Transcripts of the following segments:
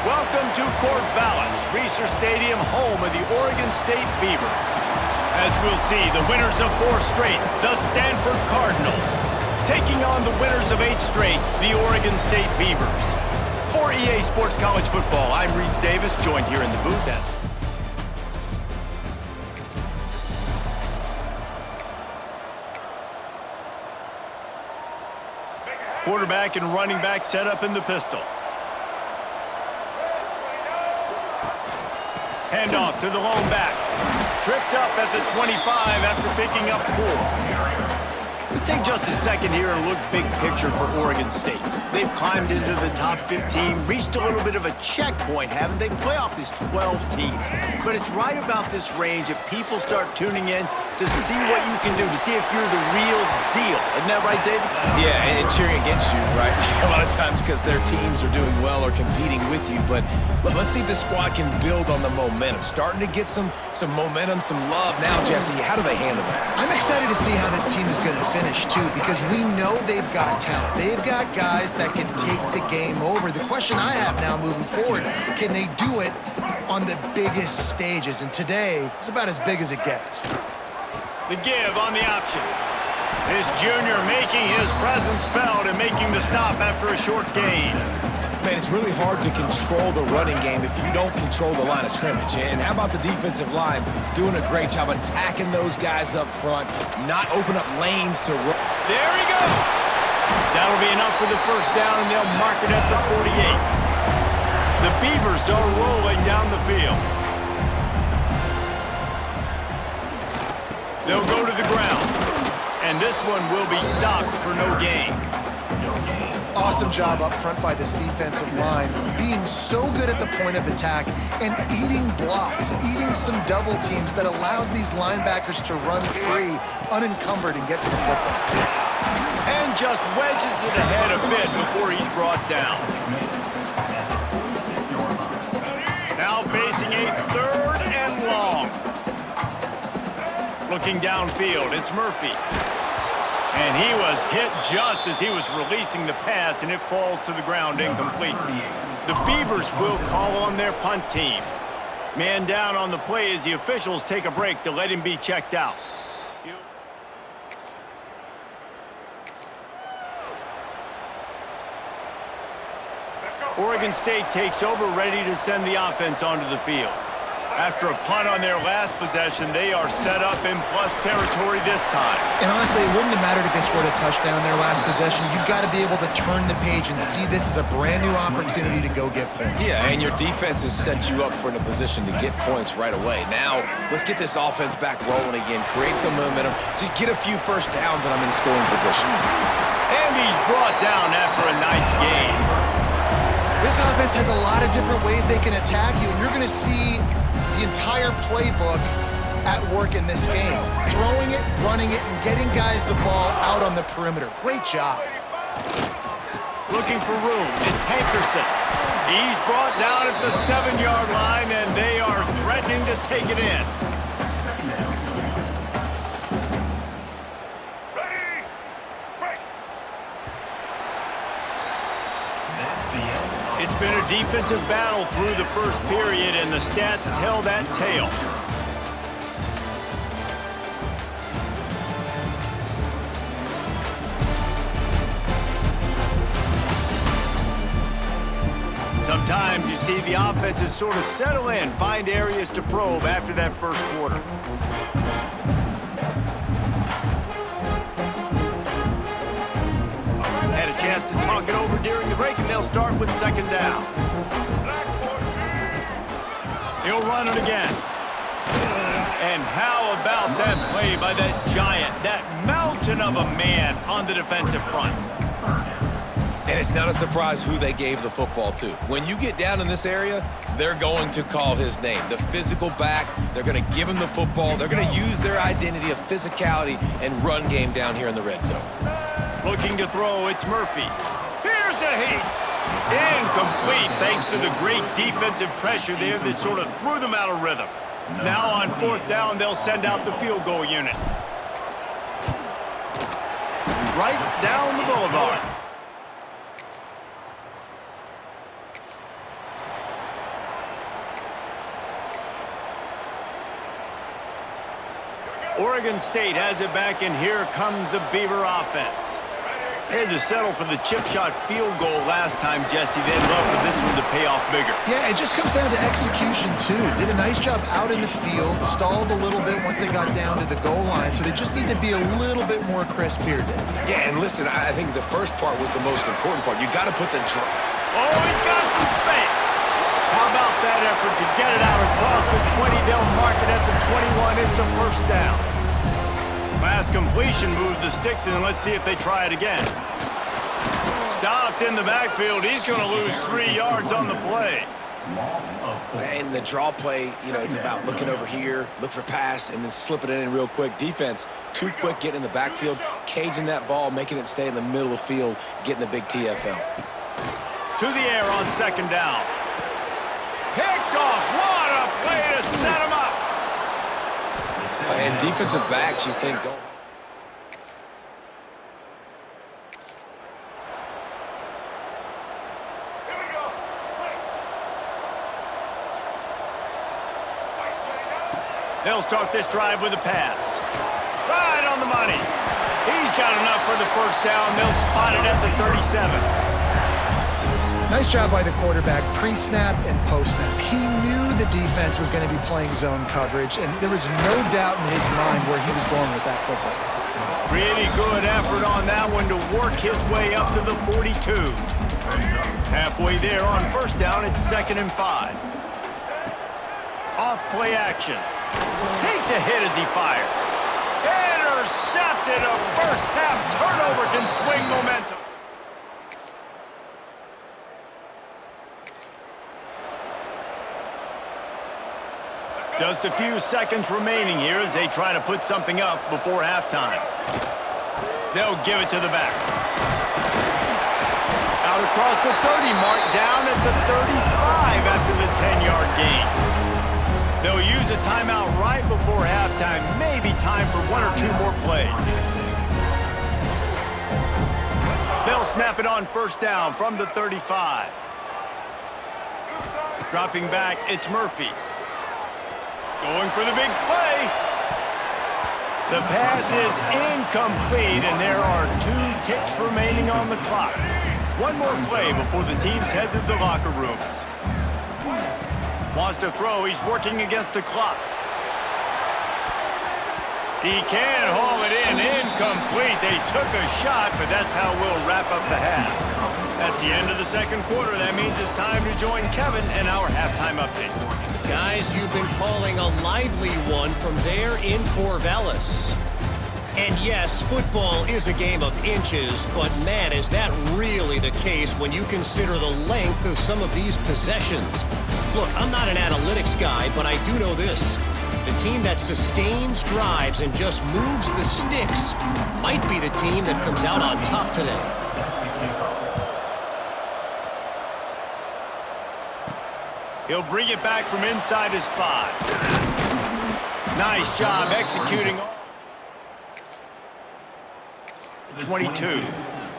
Welcome to Corvallis, Reser Stadium, home of the Oregon State Beavers. As we'll see, the winners of 4 straight, the Stanford Cardinals, taking on the winners of 8 straight, the Oregon State Beavers. For EA Sports College Football, I'm Reese Davis, joined here in the booth as quarterback and running back set up in the pistol. Handoff to the lone back. Tripped up at the 25 after picking up 4. Let's take just a second here and look big picture for Oregon State. They've climbed into the top 15, reached a little bit of a checkpoint, haven't they? Playoff is 12 teams. But it's right about this range that people start tuning in to see what you can do, to see if you're the real deal. Isn't that right, David? Yeah, and cheering against you, right? A lot of times because their teams are doing well or competing with you. But let's see if the squad can build on the momentum. Starting to get some momentum, some love. Now, Jesse, how do they handle that? I'm excited to see how this team is going to finish, too, because we know they've got talent. They've got guys that can take the game over. The question I have now moving forward, can they do it on the biggest stages? And today is about as big as it gets. The give on the option. This junior making his presence felt and making the stop after a short gain. Man, it's really hard to control the running game if you don't control the line of scrimmage. And how about the defensive line doing a great job attacking those guys up front, not open up lanes to run. There he goes. That'll be enough for the first down, and they'll mark it at the 48. The Beavers are rolling down the field. They'll go to the ground, and this one will be stopped for no gain. Awesome job up front by this defensive line, being so good at the point of attack and eating blocks, eating some double teams that allows these linebackers to run free, unencumbered, and get to the football. And just wedges it ahead a bit before he's brought down. Now facing a 3rd and long. Looking downfield, it's Murphy. And he was hit just as he was releasing the pass, and it falls to the ground incomplete. The Beavers will call on their punt team. Man down on the play as the officials take a break to let him be checked out. Oregon State takes over, ready to send the offense onto the field. After a punt on their last possession, they are set up in plus territory this time. And honestly, it wouldn't have mattered if they scored a touchdown their last possession. You've got to be able to turn the page and see this as a brand new opportunity to go get points. Yeah, and your defense has set you up for in a position to get points right away. Now, let's get this offense back rolling again, create some momentum, just get a few first downs, and I'm in scoring position. And he's brought down after a nice gain. This offense has a lot of different ways they can attack you, and you're going to see the entire playbook at work in this game. Throwing it, running it, and getting guys the ball out on the perimeter. Great job. Looking for room. It's Hankerson. He's brought down at the 7-yard line, and they are threatening to take it in. It's been a defensive battle through the first period, and the stats tell that tale. Sometimes you see the offenses sort of settle in, find areas to probe after that first quarter. Had a chance to talk it over during the break, and they'll start with second down. He'll run it again. And how about that play by that giant, that mountain of a man on the defensive front? And it's not a surprise who they gave the football to. When you get down in this area, they're going to call his name. The physical back, they're going to give him the football. They're going to use their identity of physicality and run game down here in the red zone. Looking to throw, it's Murphy. Here's a heat. Incomplete thanks to the great defensive pressure there that sort of threw them out of rhythm. Now on fourth down, they'll send out the field goal unit. Right down the boulevard. Oregon State has it back, and here comes the Beaver offense. They had to settle for the chip shot field goal last time, Jesse. They'd love for this one to pay off bigger. Yeah, it just comes down to execution, too. Did a nice job out in the field, stalled a little bit once they got down to the goal line, so they just need to be a little bit more crisp here, Dave. Yeah, and listen, I think the first part was the most important part. You got to put the drop. Oh, he's got some space. How about that effort to get it out across the 20? They'll mark it at the 21. It's a first down. Last completion moved the sticks, and let's see if they try it again. Stopped in the backfield. He's going to lose 3 yards on the play. And the draw play, it's about looking over here, look for pass, and then slipping it in real quick. Defense, too quick getting in the backfield, caging that ball, making it stay in the middle of the field, getting the big TFL. To the air on second down. Picked off. What a play to set him up. And defensive backs, you think, don't. They'll start this drive with a pass. Right on the money. He's got enough for the first down. They'll spot it at the 37. Nice job by the quarterback, pre-snap and post-snap. He knew the defense was going to be playing zone coverage, and there was no doubt in his mind where he was going with that football. Pretty good effort on that one to work his way up to the 42. Halfway there on first down, it's 2nd and 5. Off play action. Takes a hit as he fires. Intercepted. A first half turnover can swing momentum. Just a few seconds remaining here as they try to put something up before halftime. They'll give it to the back. Out across the 30 mark, down at the 35 after the 10-yard gain. They'll use a timeout right before halftime. Maybe time for 1 or 2 more plays. They'll snap it on first down from the 35. Dropping back, it's Murphy. Going for the big play. The pass is incomplete, and there are 2 ticks remaining on the clock. 1 more play before the teams head to the locker rooms. Wants to throw. He's working against the clock. He can haul it in. Incomplete. They took a shot, but that's how we'll wrap up the half. That's the end of the second quarter. That means it's time to join Kevin in our halftime update. Guys, you've been calling a lively one from there in Corvallis. And yes, football is a game of inches, but man, is that really the case when you consider the length of some of these possessions. Look, I'm not an analytics guy, but I do know this. The team that sustains drives and just moves the sticks might be the team that comes out on top today. He'll bring it back from inside his 5. Nice job executing. 22.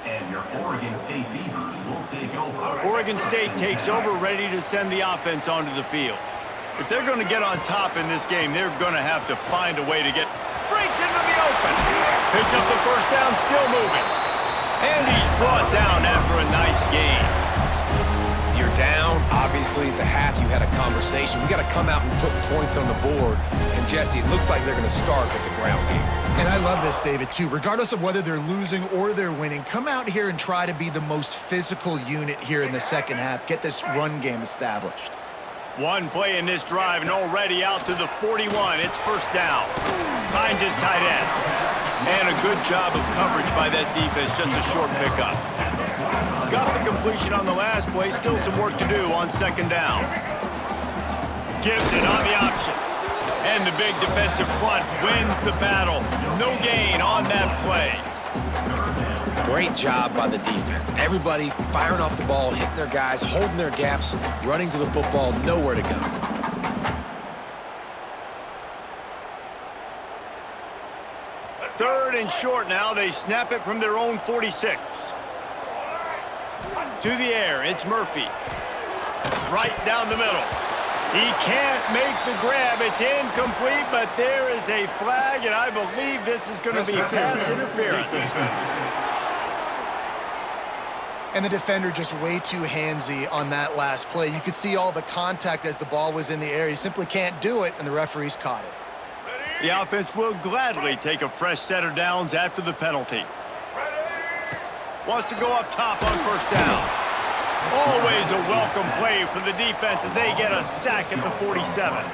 And your Oregon State Beavers will take over. Oregon State takes over, ready to send the offense onto the field. If they're going to get on top in this game, they're going to have to find a way to get... Breaks into the open. Picks up the first down, still moving. And he's brought down after a nice gain. You're down. Obviously, at the half, you had a conversation. We got to come out and put points on the board. And, Jesse, it looks like they're going to start with the ground game. And I love this, David, too. Regardless of whether they're losing or they're winning, come out here and try to be the most physical unit here in the second half. Get this run game established. One play in this drive and already out to the 41. It's first down. Finds his tight end. And a good job of coverage by that defense. Just a short pickup. Got the completion on the last play. Still some work to do on second down. Gives it on the option. And the big defensive front wins the battle. No gain on that play. Great job by the defense. Everybody firing off the ball, hitting their guys, holding their gaps, running to the football, nowhere to go. Third and short now. They snap it from their own 46. To the air, it's Murphy. Right down the middle. He can't make the grab. It's incomplete, but there is a flag, and I believe this is going to be pass interference. And the defender just way too handsy on that last play. You could see all the contact as the ball was in the air. He simply can't do it, and the referees caught it. The offense will gladly take a fresh set of downs after the penalty. Wants to go up top on first down. Always a welcome play for the defense as they get a sack at the 47.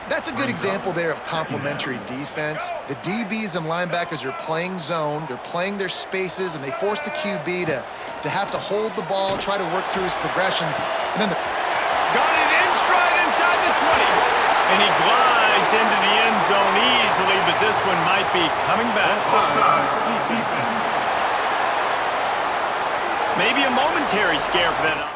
That's a good example there of complementary defense. The DBs and linebackers are playing zone, they're playing their spaces, and they force the QB to have to hold the ball, try to work through his progressions. And then got it in stride inside the 20. And he glides into the end zone easily, but this one might be coming back. Maybe a momentary scare for that.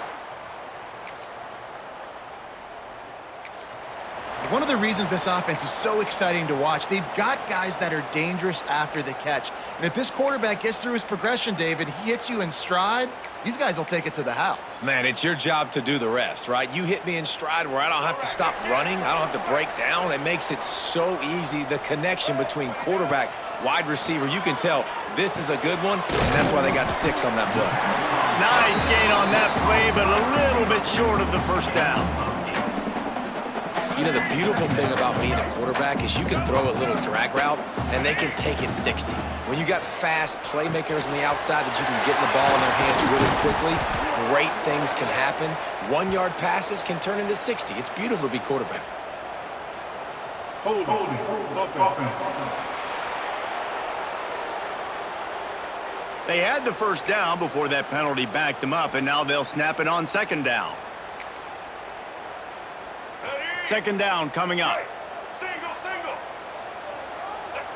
One of the reasons this offense is so exciting to watch, they've got guys that are dangerous after the catch. And if this quarterback gets through his progression, David, he hits you in stride, these guys will take it to the house. Man, it's your job to do the rest, right? You hit me in stride where I don't have to stop running. I don't have to break down. It makes it so easy. The connection between quarterback, wide receiver, you can tell this is a good one, and that's why they got 6 on that play. Nice gain on that play, but a little bit short of the first down. You know, the beautiful thing about being a quarterback is you can throw a little drag route, and they can take it 60. When you got fast playmakers on the outside that you can get the ball in their hands really quickly, great things can happen. 1-yard passes can turn into 60. It's beautiful to be quarterback. They had the first down before that penalty backed them up, and now they'll snap it on second down. Second down coming up. Single. Let's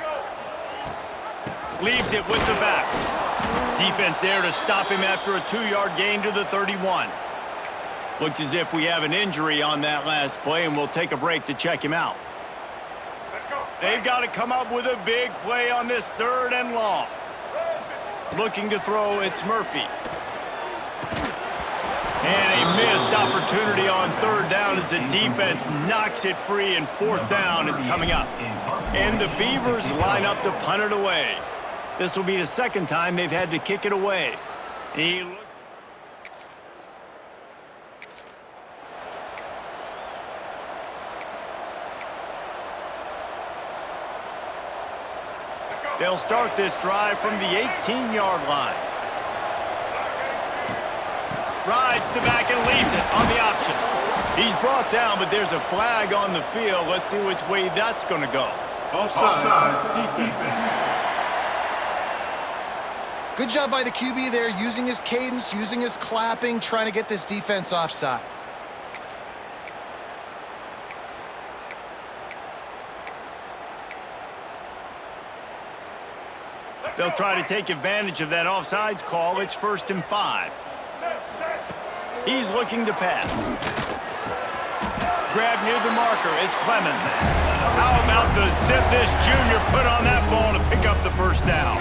go. Leaves it with the back. Defense there to stop him after a 2-yard gain to the 31. Looks as if we have an injury on that last play, and we'll take a break to check him out. Let's go. They've got to come up with a big play on this 3rd and long. Looking to throw, it's Murphy. And a missed opportunity on 3rd down as the defense knocks it free, and 4th down is coming up. And the Beavers line up to punt it away. This will be the 2nd time they've had to kick it away. He looks... They'll start this drive from the 18-yard line. Rides the back and leaves it on the option. He's brought down, but there's a flag on the field. Let's see which way that's going to go. Offside. Defense. Good job by the QB there, using his cadence, using his clapping, trying to get this defense offside. They'll try to take advantage of that offsides call. It's 1st and 5. He's looking to pass. Grab near the marker is Clemens. How about the zip this junior put on that ball to pick up the first down?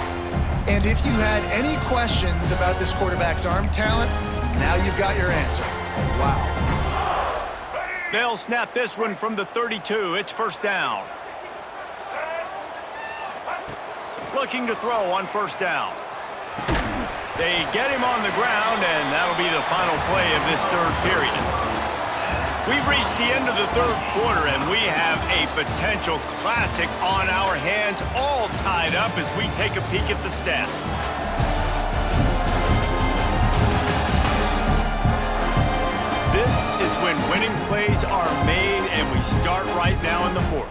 And if you had any questions about this quarterback's arm talent, now you've got your answer. Wow. They'll snap this one from the 32. It's 1st down. Looking to throw on 1st down. They get him on the ground, and that'll be the final play of this 3rd period. We've reached the end of the 3rd quarter, and we have a potential classic on our hands, all tied up as we take a peek at the stats. This is when winning plays are made, and we start right now in the 4th.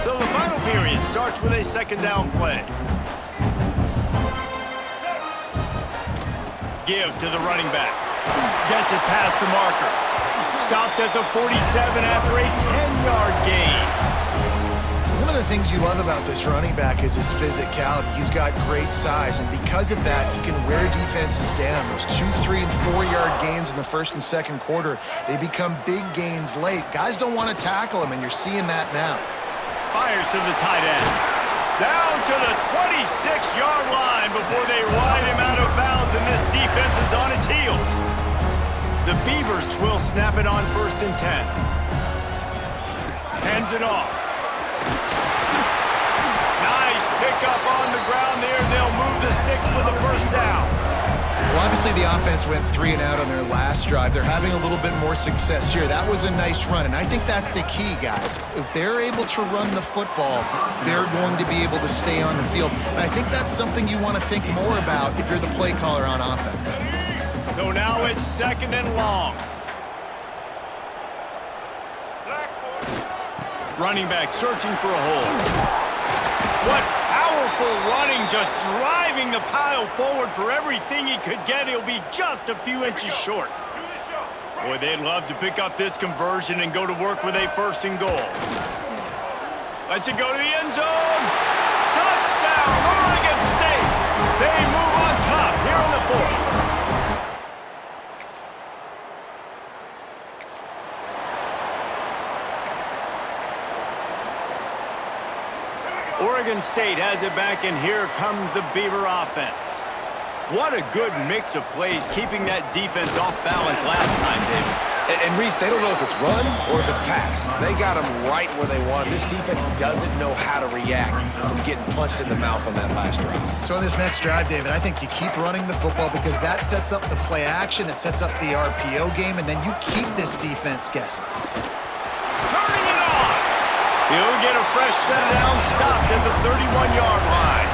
So the final period starts with a 2nd down play. Give to the running back. Gets it past the marker. Stopped at the 47 after a 10-yard gain. One of the things you love about this running back is his physicality. He's got great size, and because of that, he can wear defenses down. Those 2-, 3-, and 4-yard gains in the 1st and 2nd quarter, they become big gains late. Guys don't want to tackle him, and you're seeing that now. Fires to the tight end. Down to the 26-yard line before they ride him out of bounds, and this defense is on its heels. The Beavers will snap it on 1st and 10. Hands it off. Nice pickup on the ground there. They'll move the sticks with the 1st down. Well, obviously the offense went 3 and out on their last drive. They're having a little bit more success here. That was a nice run, and I think that's the key, guys. If they're able to run the football, they're going to be able to stay on the field. And I think that's something you want to think more about if you're the play caller on offense. So now it's 2nd and long. Running back searching for a hole. What powerful running, just driving the pile forward for everything he could get. He'll be just a few inches short. Boy, they'd love to pick up this conversion and go to work with a 1st and goal. Lets it go to the end zone. Touchdown, Oregon State. They move on top here in the 4th. Oregon State has it back, and here comes the Beaver offense. What a good mix of plays, keeping that defense off balance last time, David. And Reese, they don't know if it's run or if it's pass. They got them right where they want. This defense doesn't know how to react from getting punched in the mouth on that last drive. So in this next drive, David, I think you keep running the football because that sets up the play action, it sets up the RPO game, and then you keep this defense guessing. Turning it on! He'll get a fresh set down, stopped at the 31-yard line.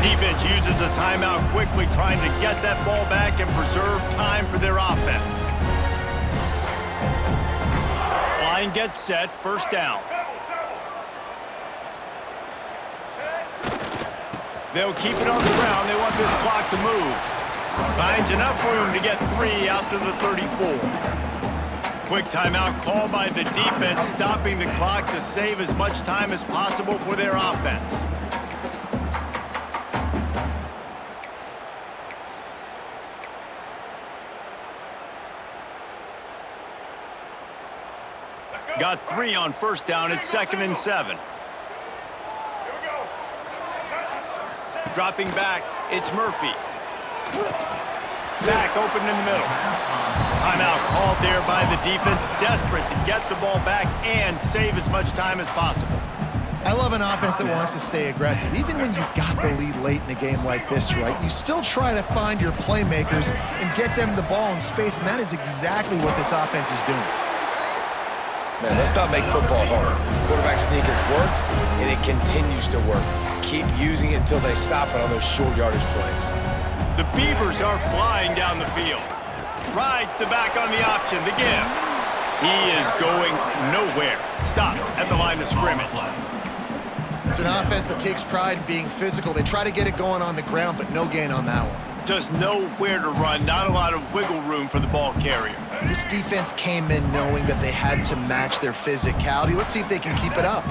Defense uses a timeout quickly, trying to get that ball back and preserve time for their offense. Line gets set, 1st down. They'll keep it on the ground. They want this clock to move. Finds enough room to get 3 out to the 34. Quick timeout called by the defense, stopping the clock to save as much time as possible for their offense. Got 3 on 1st down. It's 2nd and 7. Dropping back, it's Murphy. Back open in the middle. Timeout called there by the defense, desperate to get the ball back and save as much time as possible. I love an offense that wants to stay aggressive. Even when you've got the lead late in a game like this, right, you still try to find your playmakers and get them the ball in space, and that is exactly what this offense is doing. Man, let's not make football hard. Quarterback sneak has worked, and it continues to work. Keep using it until they stop it on those short yardage plays. The Beavers are flying down the field. Rides the back on the option, the give. He is going nowhere. Stop at the line of scrimmage. It's an offense that takes pride in being physical. They try to get it going on the ground, but no gain on that one. Just nowhere to run, not a lot of wiggle room for the ball carrier. This defense came in knowing that they had to match their physicality. Let's see if they can keep it up.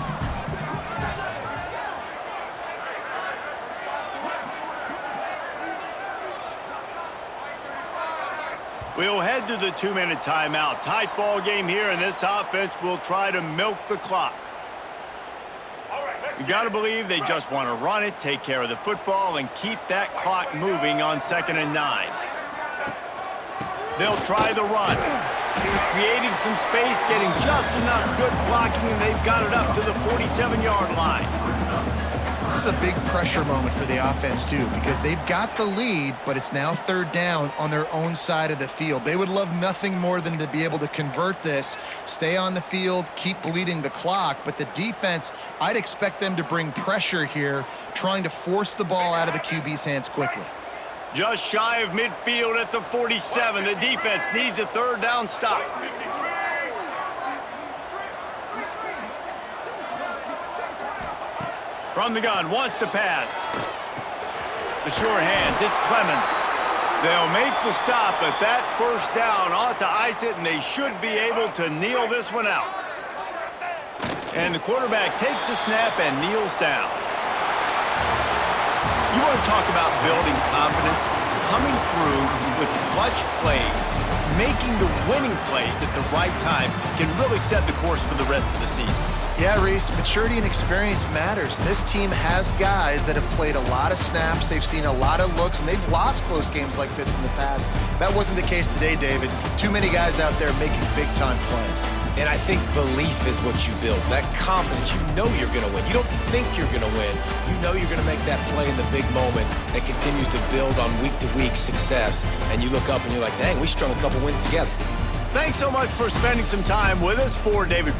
head to the 2-minute timeout. Tight ball game here, and this offense will try to milk the clock. You got to believe they just want to run it, take care of the football, and keep that clock moving on 2nd and 9. They'll try the run. Creating some space, getting just enough good blocking, and they've got it up to the 47-yard line. This is a big pressure moment for the offense, too, because they've got the lead, but it's now 3rd down on their own side of the field. They would love nothing more than to be able to convert this, stay on the field, keep bleeding the clock, but the defense, I'd expect them to bring pressure here, trying to force the ball out of the QB's hands quickly. Just shy of midfield at the 47. The defense needs a 3rd down stop. From the gun, wants to pass. The sure hands, it's Clemens. They'll make the stop, but that 1st down ought to ice it, and they should be able to kneel this one out. And the quarterback takes the snap and kneels down. You want to talk about building confidence? Coming through with clutch plays, making the winning plays at the right time can really set the course for the rest of the season. Yeah, Reese, maturity and experience matters. And this team has guys that have played a lot of snaps. They've seen a lot of looks, and they've lost close games like this in the past. That wasn't the case today, David. Too many guys out there making big-time plays. And I think belief is what you build. That confidence, you know you're going to win. You don't think you're going to win. You know you're going to make that play in the big moment that continues to build on week-to-week success. And you look up and you're like, dang, we strung a couple wins together. Thanks so much for spending some time with us. For David.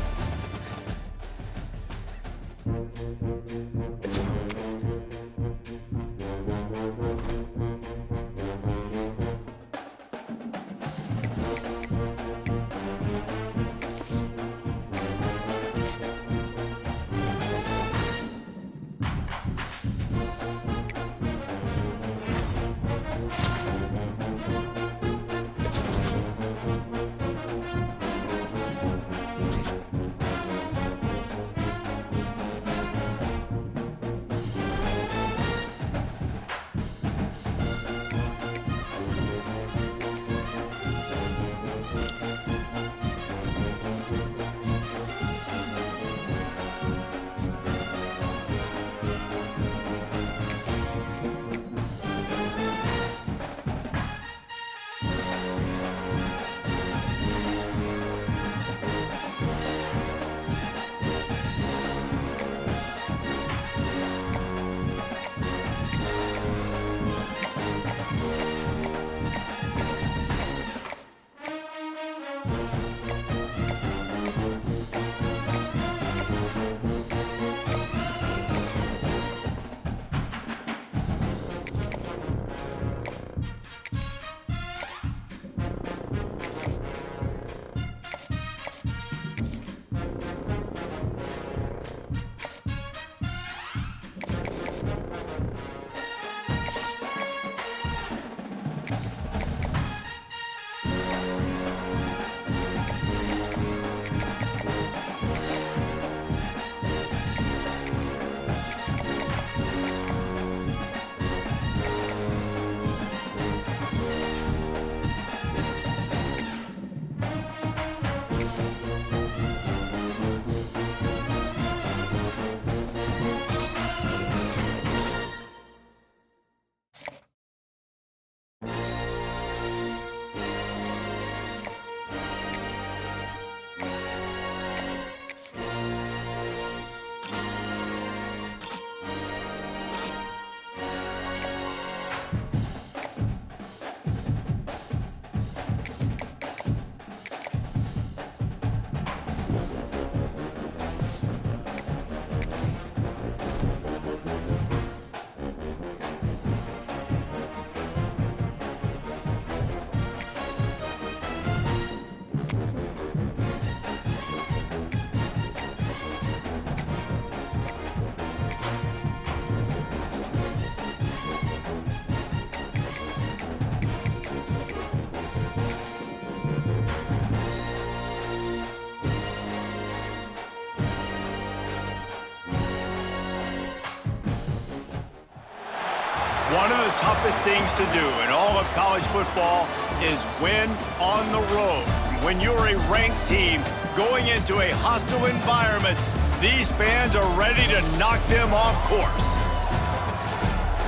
One of the toughest things to do in all of college football is win on the road. When you're a ranked team going into a hostile environment, these fans are ready to knock them off course.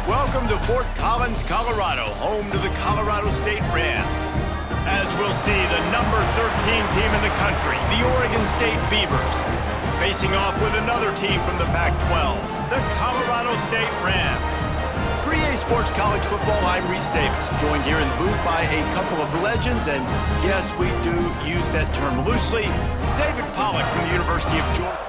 Welcome to Fort Collins, Colorado, home to the Colorado State Rams. As we'll see, the number 13 team in the country, the Oregon State Beavers, facing off with another team from the Pac-12, the Colorado State Rams. For EA Sports College Football, I'm Reese Davis, joined here in the booth by a couple of legends, and yes, we do use that term loosely. David Pollack from the University of Georgia.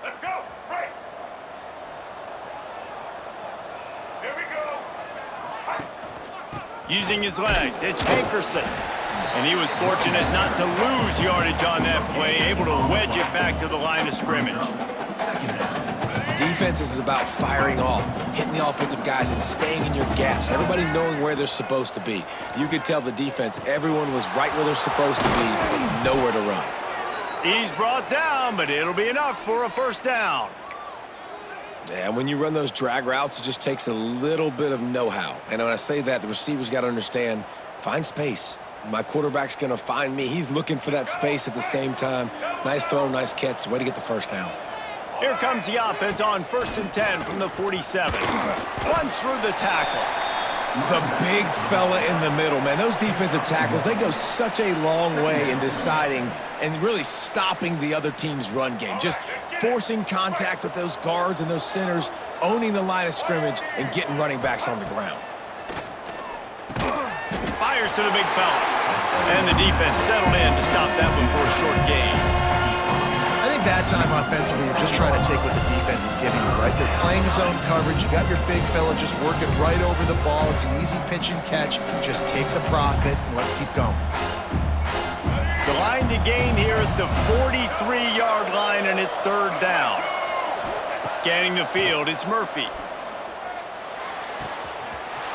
Let's go! Right! Here we go! Using his legs, it's Hankerson. And he was fortunate not to lose yardage on that play, able to wedge it back to the line of scrimmage. Defense is about firing off, hitting the offensive guys and staying in your gaps, everybody knowing where they're supposed to be. You could tell the defense, everyone was right where they're supposed to be, nowhere to run. He's brought down, but it'll be enough for a first down. Yeah, when you run those drag routes, it just takes a little bit of know-how. And when I say that, the receivers got to understand, find space. My quarterback's going to find me. He's looking for that space at the same time. Nice throw, nice catch. Way to get the first down. Here comes the offense on 1st and 10 from the 47. Runs through the tackle. The big fella in the middle, man. Those defensive tackles, they go such a long way in deciding and really stopping the other team's run game. Just forcing contact with those guards and those centers, owning the line of scrimmage, and getting running backs on the ground. Fires to the big fella. And the defense settled in to stop that one for a short gain. I think that time offensively, you're just trying to take what the defense is giving you, right? They're playing zone coverage. You got your big fella just working right over the ball. It's an easy pitch and catch. Just take the profit and let's keep going. The line to gain here is the 43-yard line, and it's 3rd down. Scanning the field, it's Murphy.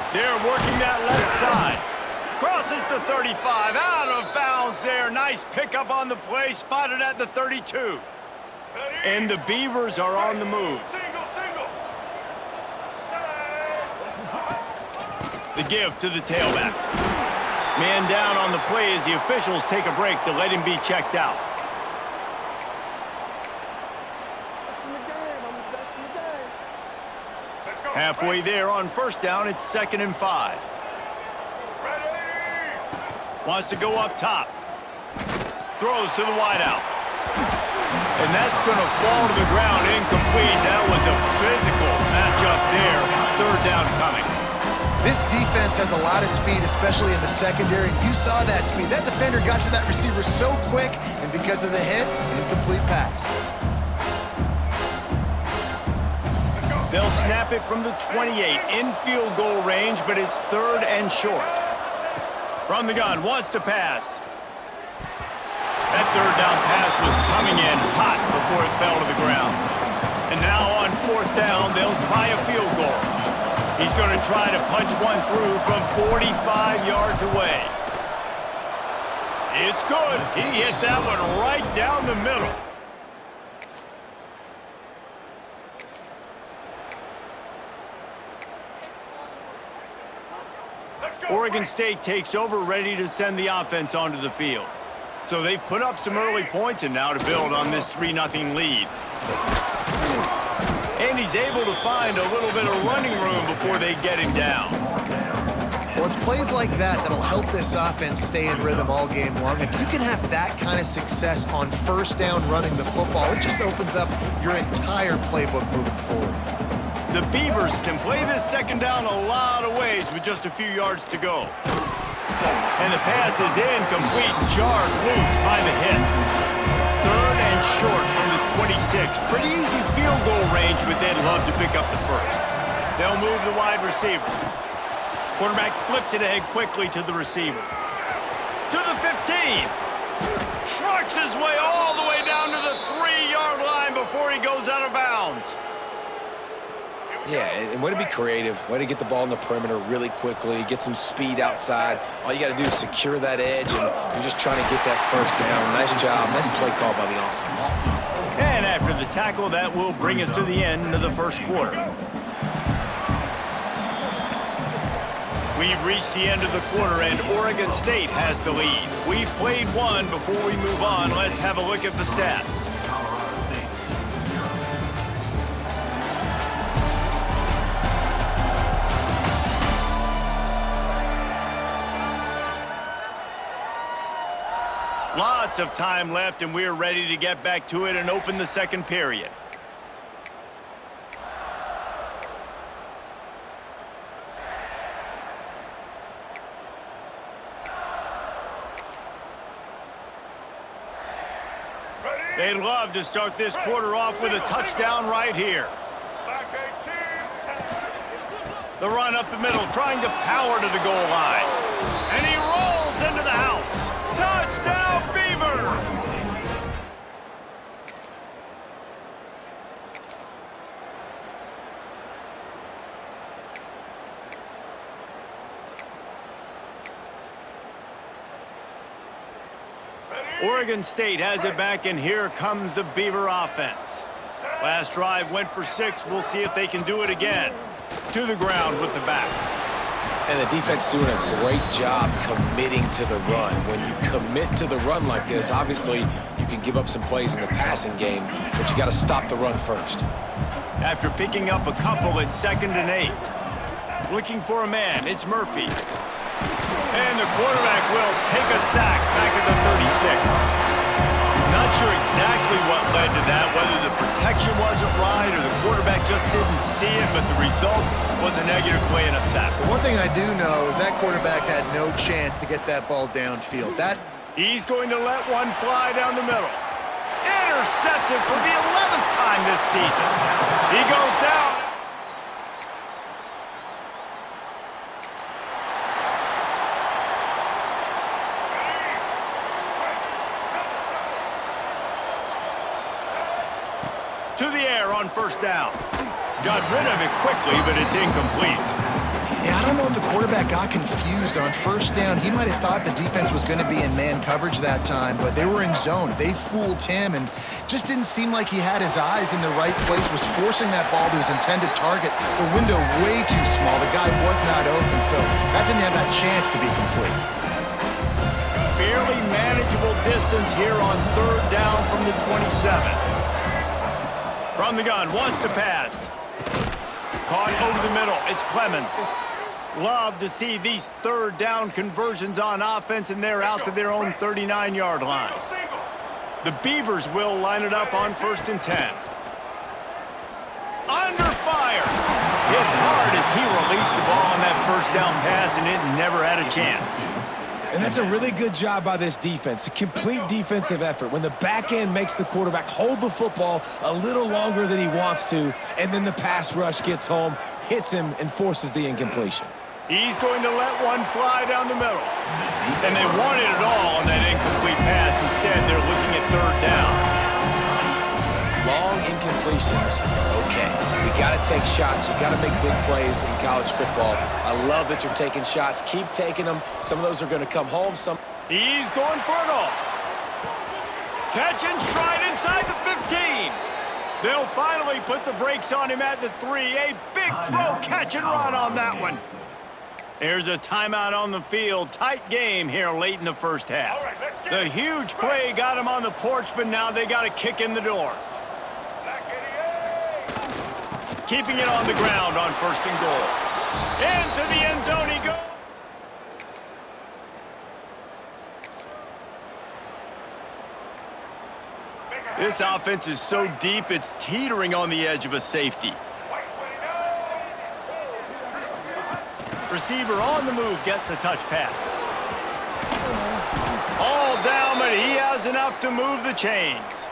They're working that left side. Crosses the 35, out of bounds there. Nice pickup on the play, spotted at the 32. And the Beavers are on the move. The give to the tailback. Man down on the play as the officials take a break to let him be checked out. Halfway there on 1st down, it's 2nd and 5. Wants to go up top. Throws to the wideout. And that's going to fall to the ground incomplete. That was a physical matchup there. 3rd down coming. This defense has a lot of speed, especially in the secondary. You saw that speed. That defender got to that receiver so quick, and because of the hit, an incomplete pass. They'll snap it from the 28 in field goal range, but it's 3rd and short. From the gun, wants to pass. That 3rd down pass was coming in hot before it fell to the ground. And now on 4th down, they'll try a field goal. He's going to try to punch one through from 45 yards away. It's good. He hit that one right down the middle. Oregon State takes over, ready to send the offense onto the field. So they've put up some early points and now to build on this 3-0 lead. And he's able to find a little bit of running room before they get him down. Well, it's plays like that that'll help this offense stay in rhythm all game long. If you can have that kind of success on 1st down running the football, it just opens up your entire playbook moving forward. The Beavers can play this 2nd down a lot of ways with just a few yards to go. And the pass is incomplete, jarred loose by the hit. 3rd and short from the 26. Pretty easy field goal range, but they'd love to pick up the 1st. They'll move the wide receiver. Quarterback flips it ahead quickly to the receiver. To the 15. Trucks his way all the way down to the 3-yard line before he goes out of bounds. Yeah, and way to be creative, way to get the ball in the perimeter really quickly, get some speed outside. All you got to do is secure that edge, and you're just trying to get that first down. Nice job. Nice play call by the offense. And after the tackle, that will bring us to the end of the first quarter. We've reached the end of the quarter, and Oregon State has the lead. We've played one. Before we move on, let's have a look at the stats. Lots of time left, and we're ready to get back to it and open the second period. They'd love to start this quarter off with a touchdown right here. Back 18. The run up the middle, trying to power to the goal line. And he rolls into the house. Touchdown, Beavers! Oregon State has it back, and here comes the Beaver offense. Last drive went for 6. We'll see if they can do it again. To the ground with the back. And the defense doing a great job committing to the run. When you commit to the run like this, obviously you can give up some plays in the passing game, but you got to stop the run first. After picking up a couple, it's 2nd and 8. Looking for a man, it's Murphy. And the quarterback will take a sack back at the 36. Not sure exactly what led to that, whether the protection wasn't right or the quarterback just didn't see it, but the result was a negative play and a sack. One thing I do know is that quarterback had no chance to get that ball downfield. He's going to let one fly down the middle. Intercepted for the 11th time this season. He goes down. To the air on first down. Got rid of it quickly, but it's incomplete. Yeah, I don't know if the quarterback got confused on first down. He might have thought the defense was going to be in man coverage that time, but they were in zone. They fooled him and just didn't seem like he had his eyes in the right place, was forcing that ball to his intended target. The window way too small. The guy was not open, so that didn't have that chance to be complete. Fairly manageable distance here on third down from the 27. From the gun, wants to pass. Caught over the middle, it's Clemens. Love to see these third down conversions on offense, and they're out to their own 39-yard line. The Beavers will line it up on 1st and 10. Under fire. Hit hard as he released the ball on that first down pass, and it never had a chance. And that's a really good job by this defense, a complete defensive effort. When the back end makes the quarterback hold the football a little longer than he wants to, and then the pass rush gets home, hits him, and forces the incompletion. He's going to let one fly down the middle. And they wanted it all on that incomplete pass. Instead, they're looking at third down. Long incompletions are okay. We got to take shots. You got to make big plays in college football. I love that you're taking shots. Keep taking them. Some of those are going to come home. He's going for it all. Catch and stride inside the 15. They'll finally put the brakes on him at the 3. A big throw, catch and run on that one. There's a timeout on the field. Tight game here late in the first half. The huge play got him on the porch, but now they got to kick in the door. Keeping it on the ground on 1st and goal. Into the end zone he goes. This offense is so deep, it's teetering on the edge of a safety. Receiver on the move gets the touch pass. All down, but he has enough to move the chains.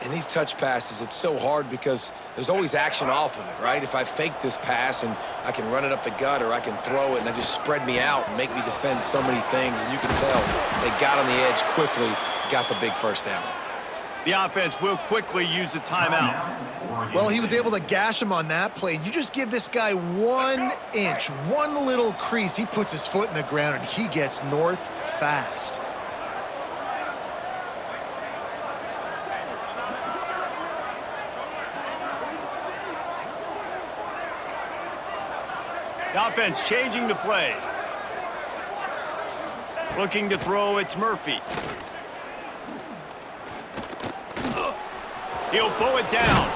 In these touch passes, it's so hard because there's always action off of it, right? If I fake this pass and I can run it up the gut, or I can throw it and they just spread me out and make me defend so many things, and you can tell they got on the edge quickly, got the big first down. The offense will quickly use a timeout. Well, he was able to gash him on that play. You just give this guy 1 inch, one little crease. He puts his foot in the ground, and he gets north fast. The offense changing the play. Looking to throw, it's Murphy. He'll pull it down.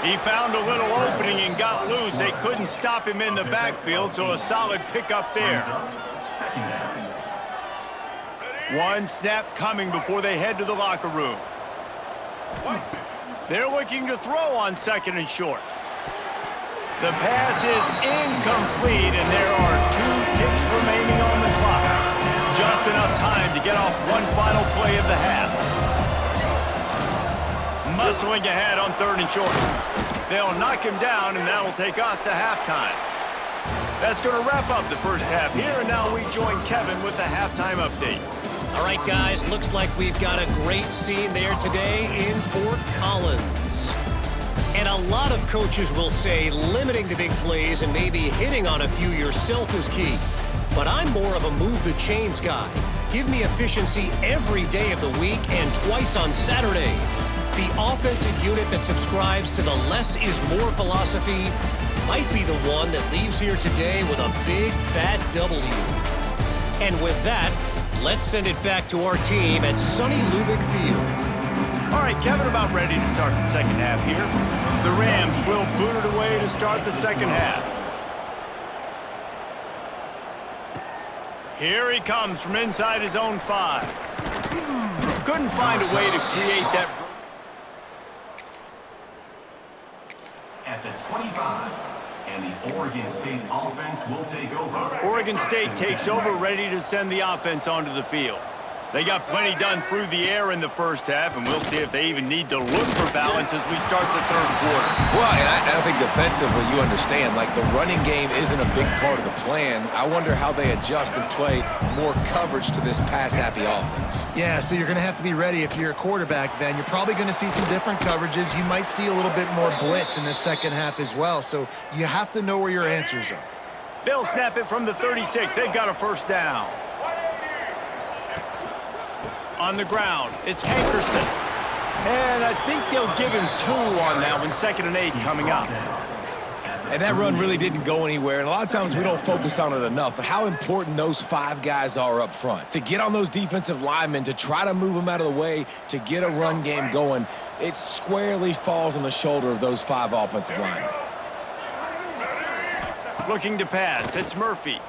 He found a little opening and got loose. They couldn't stop him in the backfield, so a solid pickup there. One snap coming before they head to the locker room. They're looking to throw on 2nd and short. The pass is incomplete, and there are 2 ticks remaining on the clock. Just enough time to get off one final play of the half. Muscling ahead on 3rd and short. They'll knock him down, and that'll take us to halftime. That's going to wrap up the first half here, and now we join Kevin with the halftime update. All right, guys, looks like we've got a great scene there today in Fort Collins. And a lot of coaches will say limiting the big plays and maybe hitting on a few yourself is key. But I'm more of a move the chains guy. Give me efficiency every day of the week and twice on Saturday. The offensive unit that subscribes to the less is more philosophy might be the one that leaves here today with a big fat W. And with that, let's send it back to our team at sunny Lubick Field. All right, Kevin, about ready to start the second half here. The Rams will boot it away to start the second half. Here he comes from inside his own 5. Couldn't find a way to create that. At the 25, and the Oregon State offense will take over. Oregon State takes over, ready to send the offense onto the field. They got plenty done through the air in the first half, and we'll see if they even need to look for balance as we start the 3rd quarter. Well, and I think defensively, you understand, like the running game isn't a big part of the plan. I wonder how they adjust and play more coverage to this pass-happy offense. Yeah, so you're going to have to be ready if you're a quarterback then. You're probably going to see some different coverages. You might see a little bit more blitz in the second half as well, so you have to know where your answers are. They'll snap it from the 36. They've got a first down. On the ground, it's Hankerson. And I think they'll give him 2 on that one, 2nd and 8 coming up. And that run really didn't go anywhere, and a lot of times we don't focus on it enough, but how important those 5 guys are up front. To get on those defensive linemen, to try to move them out of the way, to get a run game going, it squarely falls on the shoulder of those 5 offensive linemen. Looking to pass, it's Murphy.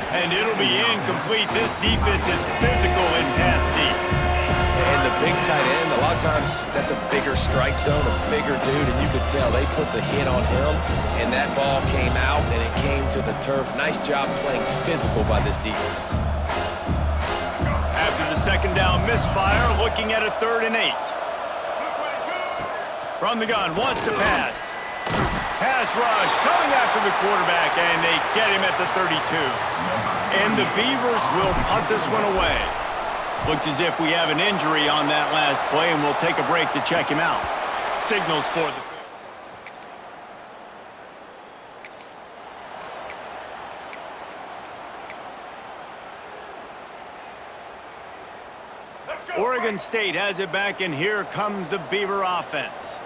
And it'll be incomplete. This defense is physical in pass deep. And the big tight end, a lot of times that's a bigger strike zone, a bigger dude, and you could tell they put the hit on him, and that ball came out, and it came to the turf. Nice job playing physical by this defense. After the 2nd down misfire, looking at a 3rd and 8. From the gun, wants to pass. Pass rush coming after the quarterback, and they get him at the 32. And the Beavers will punt this one away. Looks as if we have an injury on that last play, and we'll take a break to check him out. Signals for the Oregon State has it back, and here comes the Beaver offense.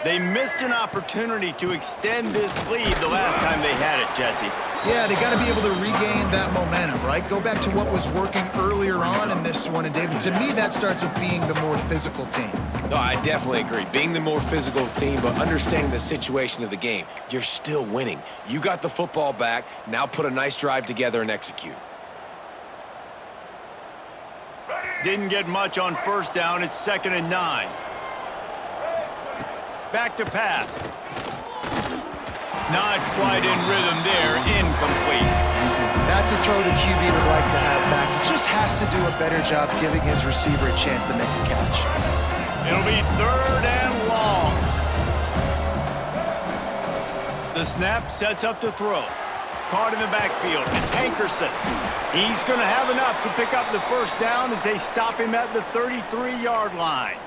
They missed an opportunity to extend this lead the last time they had it, Jesse. Yeah, they got to be able to regain that momentum, right? Go back to what was working earlier on in this one. And, David, to me, that starts with being the more physical team. No, I definitely agree. Being the more physical team, but understanding the situation of the game. You're still winning. You got the football back. Now put a nice drive together and execute. Didn't get much on 1st down. It's 2nd and 9. Back to pass. Not quite in rhythm there. Incomplete. That's a throw the QB would like to have back. He just has to do a better job giving his receiver a chance to make the catch. It'll be 3rd and long. The snap sets up to throw. caught in the backfield. It's Hankerson. He's going to have enough to pick up the first down as they stop him at the 33-yard line.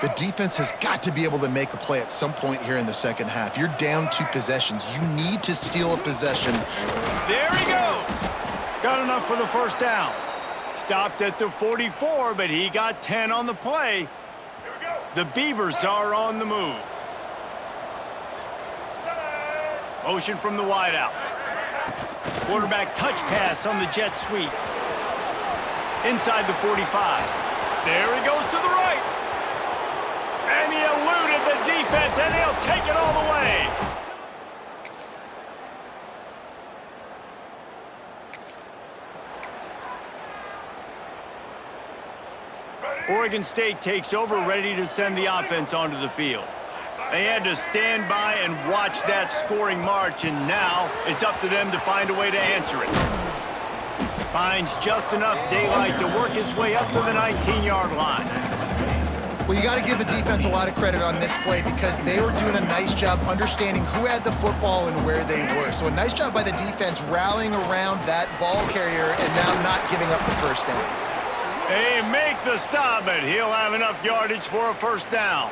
The defense has got to be able to make a play at some point here in the second half. You're down 2 possessions. You need to steal a possession. There he goes. Got enough for the first down. Stopped at the 44, but he got 10 on the play. The Beavers are on the move. Motion from the wideout. Quarterback touch pass on the jet sweep. Inside the 45. There he goes to the right. And he eluded the defense, and he'll take it all the way. Oregon State takes over, ready to send the offense onto the field. They had to stand by and watch that scoring march, and now it's up to them to find a way to answer it. Finds just enough daylight to work his way up to the 19-yard line. Well, you got to give the defense a lot of credit on this play because they were doing a nice job understanding who had the football and where they were. So a nice job by the defense rallying around that ball carrier and now not giving up the first down. They make the stop, but he'll have enough yardage for a first down.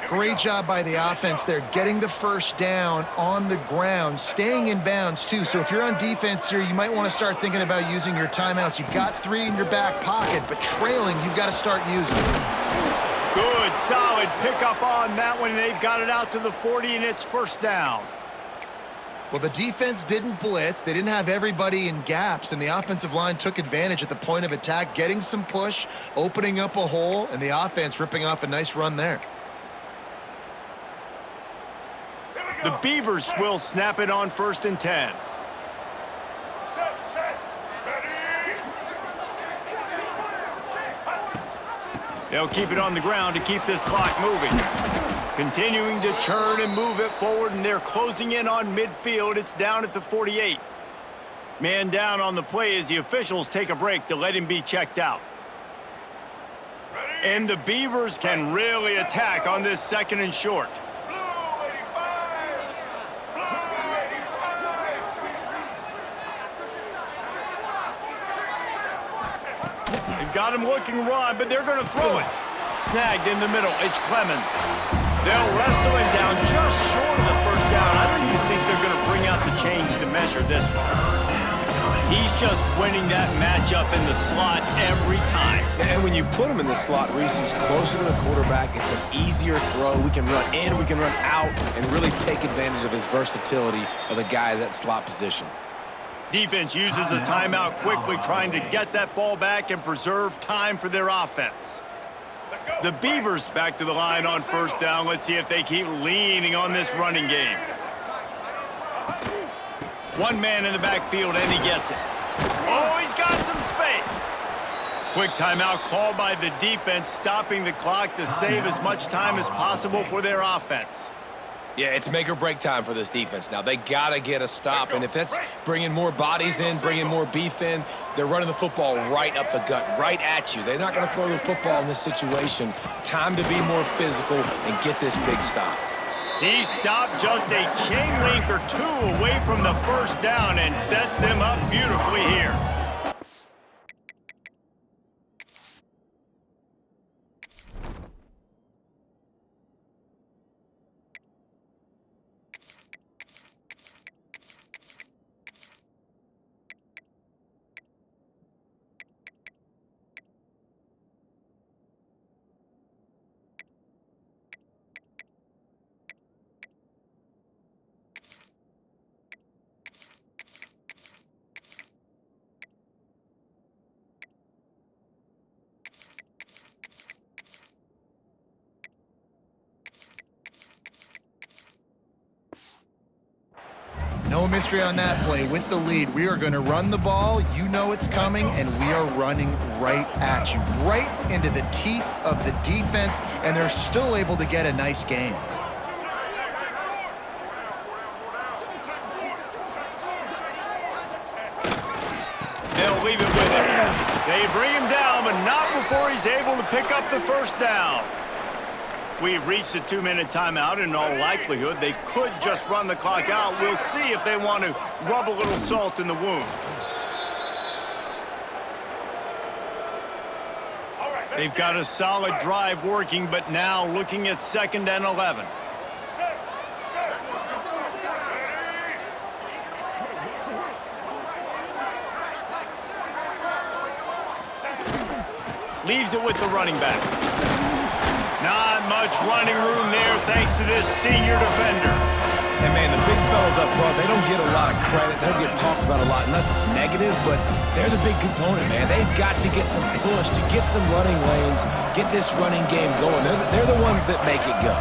Great job by the offense there, getting the first down on the ground, staying in bounds too. So if you're on defense here, you might want to start thinking about using your timeouts. You've got 3 in your back pocket, but trailing, you've got to start using them. Good, solid pickup on that one. They've got it out to the 40, and it's first down. Well, the defense didn't blitz. They didn't have everybody in gaps, and the offensive line took advantage at the point of attack, getting some push, opening up a hole, and the offense ripping off a nice run there. The Beavers will snap it on 1st and 10. Set. Ready. They'll keep it on the ground to keep this clock moving. Continuing to churn and move it forward, and they're closing in on midfield. It's down at the 48. Man down on the play as the officials take a break to let him be checked out. Ready. And the Beavers can really attack on this 2nd and short. They've got him looking run, but they're going to throw it. Snagged in the middle. It's Clemens. They'll wrestle him down just short of the first down. I don't even think they're going to bring out the chains to measure this one. He's just winning that matchup in the slot every time. And when you put him in the slot, Reese, he's closer to the quarterback. It's an easier throw. We can run in, we can run out, and really take advantage of his versatility of the guy at that slot position. Defense uses a timeout quickly, trying to get that ball back and preserve time for their offense. The Beavers back to the line on first down. Let's see if they keep leaning on this running game. One man in the backfield, and he gets it. Oh, he's got some space. Quick timeout called by the defense, stopping the clock to save as much time as possible for their offense. Yeah, it's make or break time for this defense now. They got to get a stop, and if that's bringing more bodies in, bringing more beef in, they're running the football right up the gut, right at you. They're not going to throw the football in this situation. Time to be more physical and get this big stop. He stopped just a chain link or 2 away from the first down and sets them up beautifully here. No mystery on that play. With the lead, we are going to run the ball. You know it's coming, and we are running right at you, right into the teeth of the defense, and they're still able to get a nice game. They'll leave it with him. They bring him down, but not before he's able to pick up the first down. We've reached the 2-minute timeout. In all likelihood, they could just run the clock out. We'll see if they want to rub a little salt in the wound. They've got a solid drive working, but now looking at 2nd and 11. Leaves it with the running back. Not much running room there thanks to this senior defender. And, man, the big fellas up front, they don't get a lot of credit. They don't get talked about a lot unless it's negative, but they're the big component, man. They've got to get some push, to get some running lanes, get this running game going. They're the ones that make it go.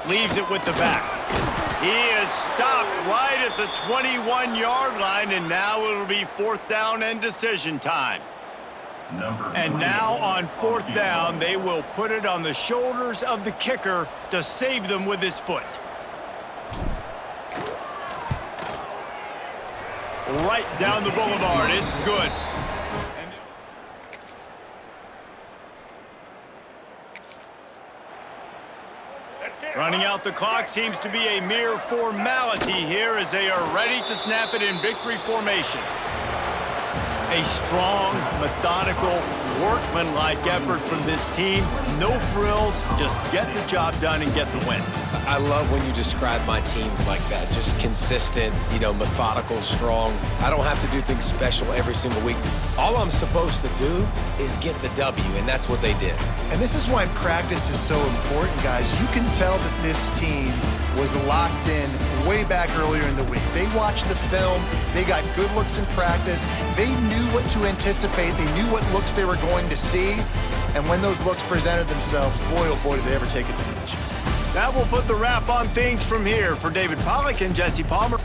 Leaves it with the back. He is stopped right at the 21-yard line, and now it'll be 4th down and decision time. And now on 4th down, they will put it on the shoulders of the kicker to save them with his foot. Right down the boulevard. It's good. Running out the clock seems to be a mere formality here as they are ready to snap it in victory formation. A strong, methodical, workmanlike effort from this team. No frills, just get the job done and get the win. I love when you describe my teams like that. Just consistent, methodical, strong. I don't have to do things special every single week. All I'm supposed to do is get the W, and that's what they did. And this is why practice is so important, guys. You can tell that this team was locked in way back earlier in the week. They watched the film. They got good looks in practice. They knew what to anticipate. They knew what looks they were going to see. And when those looks presented themselves, boy, oh boy, did they ever take advantage. That will put the wrap on things from here. For David Pollack and Jesse Palmer.